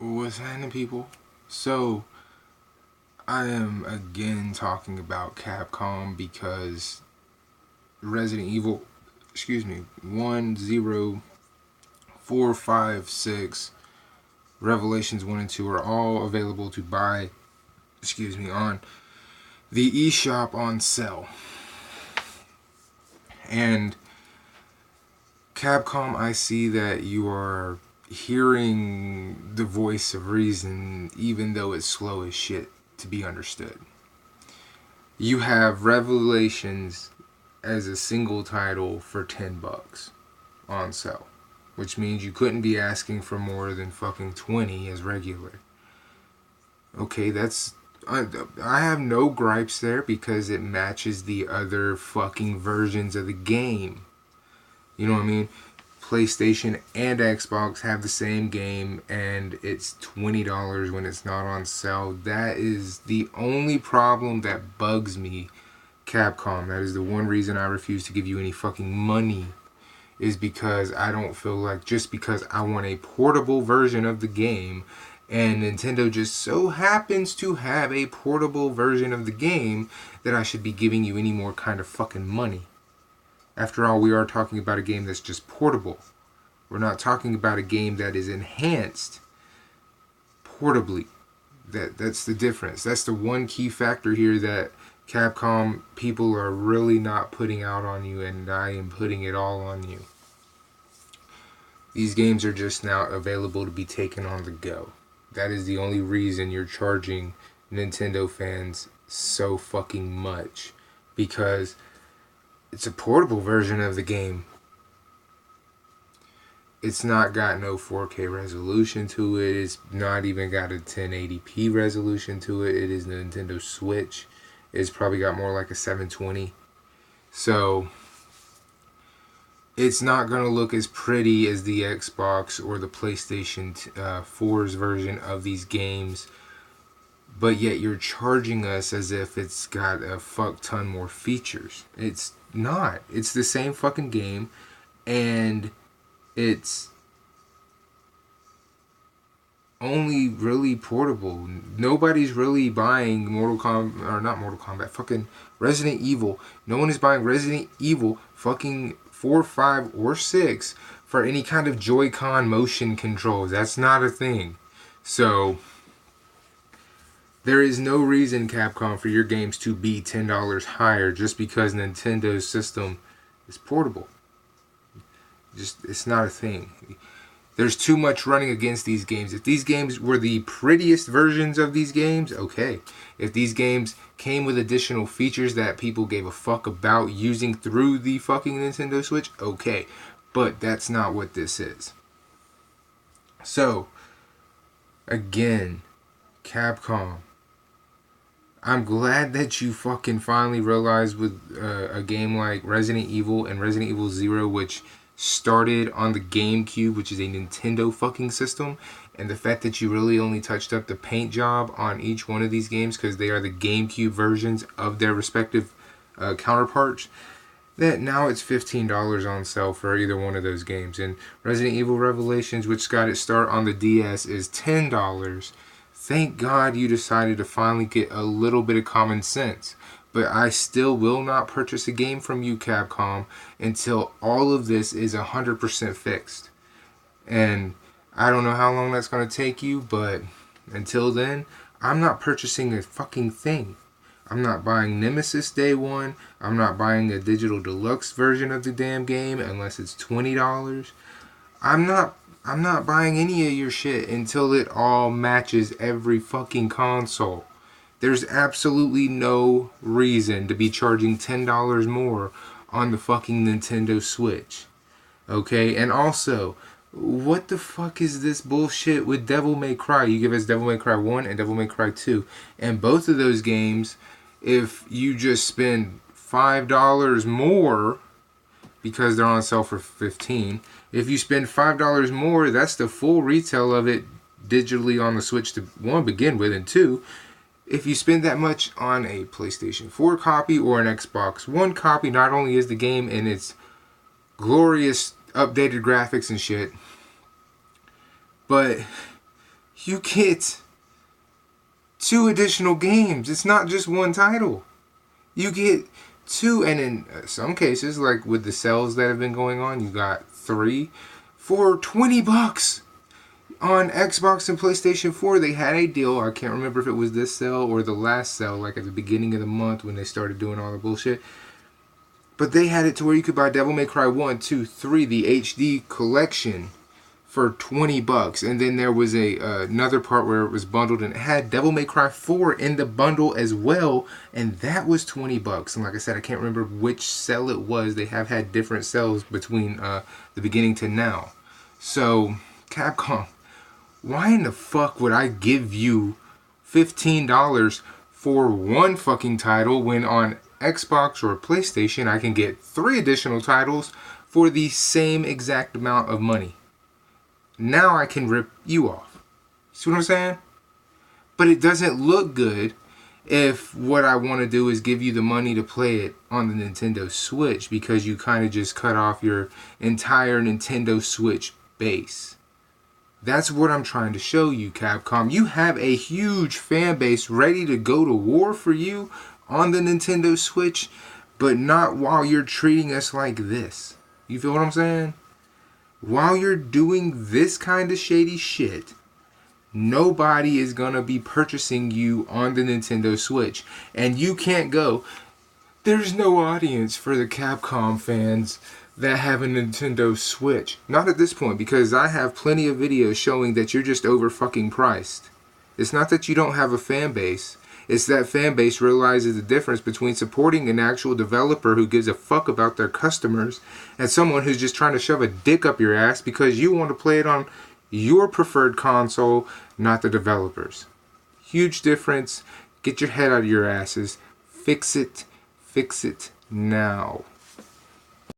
What's happening, people? So, I am again talking about Capcom because Resident Evil, 10456, Revelations 1 and 2 are all available to buy, on the eShop on sale. And Capcom, I see that you are hearing the voice of reason, even though it's slow as shit to be understood. You have Revelations as a single title for $10 on sale, which means you couldn't be asking for more than fucking 20 as regular. Okay, that's I have no gripes there because it matches the other fucking versions of the game. You know what I mean? PlayStation and Xbox have the same game and it's $20 when it's not on sale. That is the only problem that bugs me, Capcom. That is the one reason I refuse to give you any fucking money, is because I don't feel like just because I want a portable version of the game and Nintendo just so happens to have a portable version of the game that I should be giving you any more kind of fucking money. After all, we are talking about a game that's just portable. We're not talking about a game that is enhanced portably. That's the difference. That's the one key factor here that Capcom people are really not putting out on you, and I am putting it all on you. These games are just now available to be taken on the go. That is the only reason you're charging Nintendo fans so fucking much, because it's a portable version of the game. It's not got no 4K resolution to it. It's not even got a 1080p resolution to it. It is the Nintendo Switch. It's probably got more like a 720. So it's not going to look as pretty as the Xbox or the PlayStation 4's version of these games. But yet you're charging us as if it's got a fuck ton more features. It's not. It's the same fucking game, and it's only really portable. Nobody's really buying fucking Resident Evil. No one is buying Resident Evil fucking 4, 5, or 6 for any kind of Joy-Con motion controls. That's not a thing. So there is no reason, Capcom, for your games to be $10 higher just because Nintendo's system is portable. Just, it's not a thing. There's too much running against these games. If these games were the prettiest versions of these games, okay. If these games came with additional features that people gave a fuck about using through the fucking Nintendo Switch, okay. But that's not what this is. So, again, Capcom, I'm glad that you fucking finally realized with a game like Resident Evil and Resident Evil 0, which started on the GameCube, which is a Nintendo fucking system, and the fact that you really only touched up the paint job on each one of these games because they are the GameCube versions of their respective counterparts, that now it's $15 on sale for either one of those games. And Resident Evil Revelations, which got its start on the DS, is $10. Thank God you decided to finally get a little bit of common sense. But I still will not purchase a game from you, Capcom, until all of this is 100% fixed. And I don't know how long that's going to take you, but until then, I'm not purchasing a fucking thing. I'm not buying Nemesis Day 1. I'm not buying a digital deluxe version of the damn game unless it's $20. I'm not buying any of your shit until it all matches every fucking console. There's absolutely no reason to be charging $10 more on the fucking Nintendo Switch. Okay? And also, what the fuck is this bullshit with Devil May Cry? You give us Devil May Cry 1 and Devil May Cry 2. And both of those games, if you just spend $5 more, because they're on sale for $15, if you spend $5 more, that's the full retail of it digitally on the Switch to, one, begin with, and two, if you spend that much on a PlayStation 4 copy or an Xbox One copy, not only is the game in its glorious updated graphics and shit, but you get 2 additional games. It's not just one title. You get 2, and in some cases, like with the sales that have been going on, you got 3 for $20. On Xbox and PlayStation 4, they had a deal. I can't remember if it was this sale or the last sale, like at the beginning of the month when they started doing all the bullshit. But they had it to where you could buy Devil May Cry 1, 2, 3, the HD collection for $20. And then there was another part where it was bundled and it had Devil May Cry 4 in the bundle as well, and that was $20. And like I said, I can't remember which sale it was. They have had different sales between the beginning to now. So, Capcom, why in the fuck would I give you $15 for one fucking title when on Xbox or PlayStation I can get 3 additional titles for the same exact amount of money? Now I can rip you off. See what I'm saying? But it doesn't look good if what I want to do is give you the money to play it on the Nintendo Switch, because you kind of just cut off your entire Nintendo Switch base. That's what I'm trying to show you, Capcom. You have a huge fan base ready to go to war for you on the Nintendo Switch, but not while you're treating us like this. You feel what I'm saying? While you're doing this kind of shady shit, nobody is going to be purchasing you on the Nintendo Switch. And you can't go, there's no audience for the Capcom fans that have a Nintendo Switch. Not at this point, because I have plenty of videos showing that you're just over fucking priced. It's not that you don't have a fan base. It's that fan base realizes the difference between supporting an actual developer who gives a fuck about their customers and someone who's just trying to shove a dick up your ass because you want to play it on your preferred console, not the developers. Huge difference. Get your head out of your asses. Fix it. Fix it now.